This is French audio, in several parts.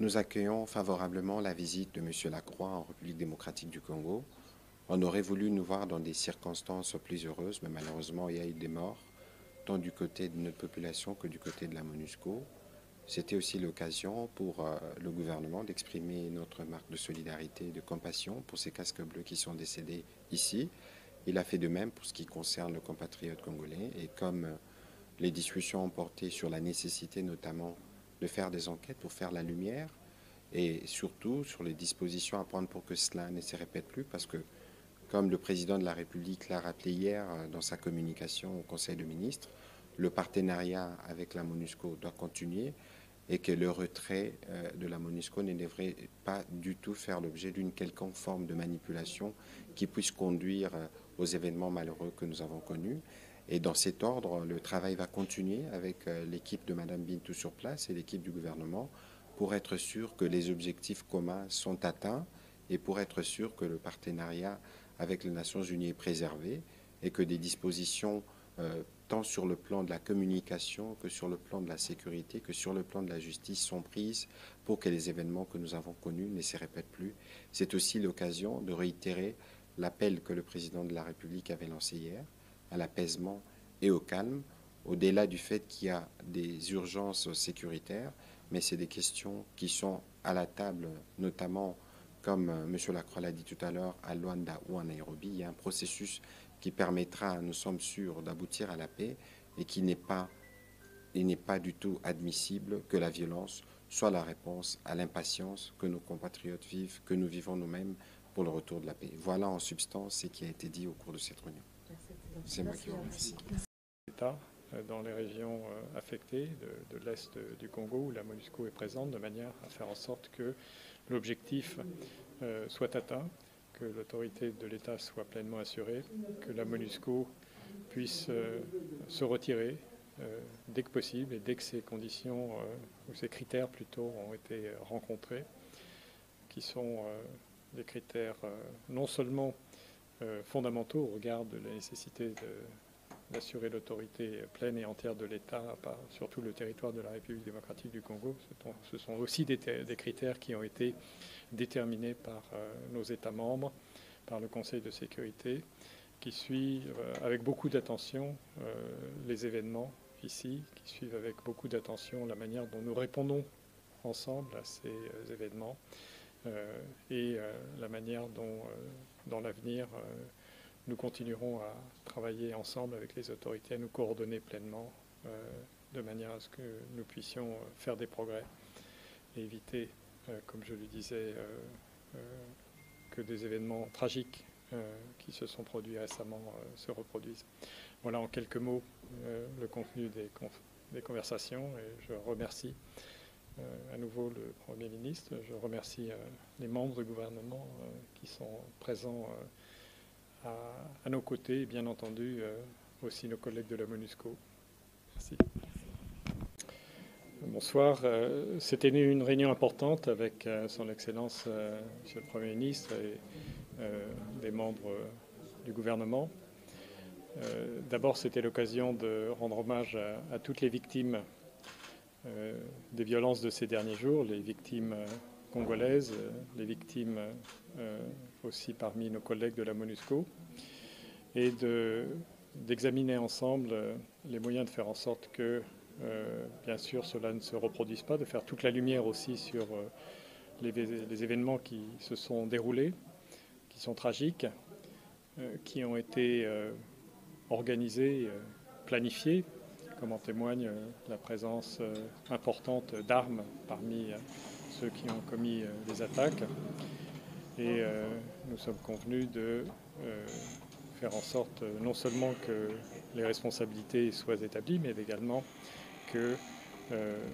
Nous accueillons favorablement la visite de M. Lacroix en République démocratique du Congo. On aurait voulu nous voir dans des circonstances plus heureuses, mais malheureusement, il y a eu des morts, tant du côté de notre population que du côté de la MONUSCO. C'était aussi l'occasion pour le gouvernement d'exprimer notre marque de solidarité et de compassion pour ces casques bleus qui sont décédés ici. Il a fait de même pour ce qui concerne le compatriote congolais. Et comme les discussions ont porté sur la nécessité notamment de faire des enquêtes pour faire la lumière et surtout sur les dispositions à prendre pour que cela ne se répète plus, parce que, comme le président de la République l'a rappelé hier dans sa communication au Conseil des ministres, le partenariat avec la MONUSCO doit continuer et que le retrait de la MONUSCO ne devrait pas du tout faire l'objet d'une quelconque forme de manipulation qui puisse conduire aux événements malheureux que nous avons connus. Et dans cet ordre, le travail va continuer avec l'équipe de Mme Bintou sur place et l'équipe du gouvernement pour être sûr que les objectifs communs sont atteints et pour être sûr que le partenariat avec les Nations Unies est préservé et que des dispositions tant sur le plan de la communication que sur le plan de la sécurité, que sur le plan de la justice sont prises pour que les événements que nous avons connus ne se répètent plus. C'est aussi l'occasion de réitérer l'appel que le président de la République avait lancé hier à l'apaisement et au calme, au-delà du fait qu'il y a des urgences sécuritaires, mais c'est des questions qui sont à la table, notamment, comme M. Lacroix l'a dit tout à l'heure, à Luanda ou à Nairobi. Il y a un processus qui permettra, nous sommes sûrs, d'aboutir à la paix et il n'est pas du tout admissible que la violence soit la réponse à l'impatience que nos compatriotes vivent, que nous vivons nous-mêmes pour le retour de la paix. Voilà en substance ce qui a été dit au cours de cette réunion. C'est moi qui vous remercie. Dans les régions affectées de l'Est du Congo où la MONUSCO est présente, de manière à faire en sorte que l'objectif soit atteint, que l'autorité de l'État soit pleinement assurée, que la MONUSCO puisse se retirer dès que possible et dès que ces conditions, ou ces critères plutôt, ont été rencontrés, qui sont des critères non seulement fondamentaux au regard de la nécessité d'assurer l'autorité pleine et entière de l'État sur tout le territoire de la République démocratique du Congo. Ce sont aussi des critères qui ont été déterminés par nos États membres, par le Conseil de sécurité, qui suivent avec beaucoup d'attention les événements ici, qui suivent avec beaucoup d'attention la manière dont nous répondons ensemble à ces événements et la manière dont, dans l'avenir, nous continuerons à travailler ensemble avec les autorités, à nous coordonner pleinement, de manière à ce que nous puissions faire des progrès et éviter, comme je le disais, que des événements tragiques qui se sont produits récemment se reproduisent. Voilà en quelques mots le contenu des conversations et je remercie à nouveau le Premier ministre. Je remercie les membres du gouvernement qui sont présents à nos côtés et bien entendu aussi nos collègues de la MONUSCO. Merci. Bonsoir. C'était une réunion importante avec son Excellence Monsieur le Premier ministre et des membres du gouvernement. D'abord, c'était l'occasion de rendre hommage à toutes les victimes des violences de ces derniers jours, les victimes congolaises, les victimes aussi parmi nos collègues de la MONUSCO, et d'examiner ensemble les moyens de faire en sorte que, bien sûr, cela ne se reproduise pas, de faire toute la lumière aussi sur les événements qui se sont déroulés, qui sont tragiques, qui ont été organisés, planifiés, comme en témoigne la présence importante d'armes parmi ceux qui ont commis les attaques. Et nous sommes convenus de faire en sorte non seulement que les responsabilités soient établies, mais également que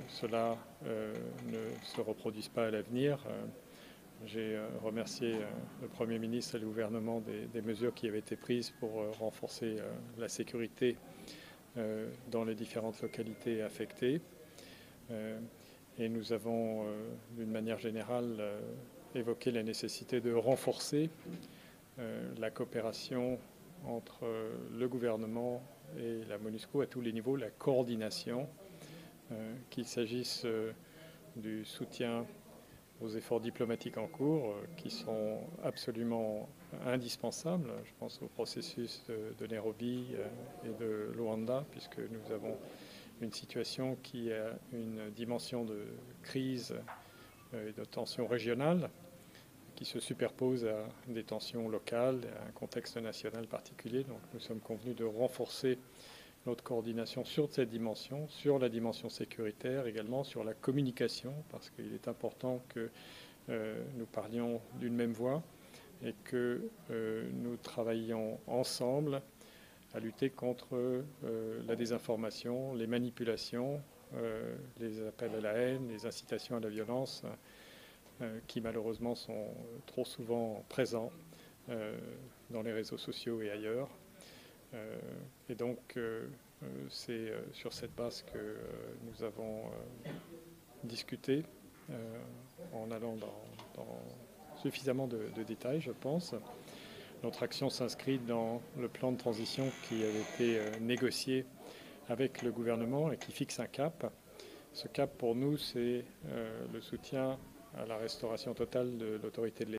cela ne se reproduise pas à l'avenir. J'ai remercié le Premier ministre et le gouvernement des mesures qui avaient été prises pour renforcer la sécurité dans les différentes localités affectées. Et nous avons, d'une manière générale, évoqué la nécessité de renforcer la coopération entre le gouvernement et la MONUSCO à tous les niveaux, la coordination, qu'il s'agisse du soutien aux efforts diplomatiques en cours qui sont absolument indispensables. Je pense au processus de Nairobi et de Luanda, puisque nous avons une situation qui a une dimension de crise et de tension régionale qui se superpose à des tensions locales, à un contexte national particulier. Donc nous sommes convenus de renforcer notre coordination sur cette dimension, sur la dimension sécuritaire également, sur la communication, parce qu'il est important que nous parlions d'une même voix et que nous travaillions ensemble à lutter contre la désinformation, les manipulations, les appels à la haine, les incitations à la violence, qui malheureusement sont trop souvent présents dans les réseaux sociaux et ailleurs. Et donc, c'est sur cette base que nous avons discuté en allant dans suffisamment de détails, je pense. Notre action s'inscrit dans le plan de transition qui avait été négocié avec le gouvernement et qui fixe un cap. Ce cap, pour nous, c'est le soutien à la restauration totale de l'autorité de l'État.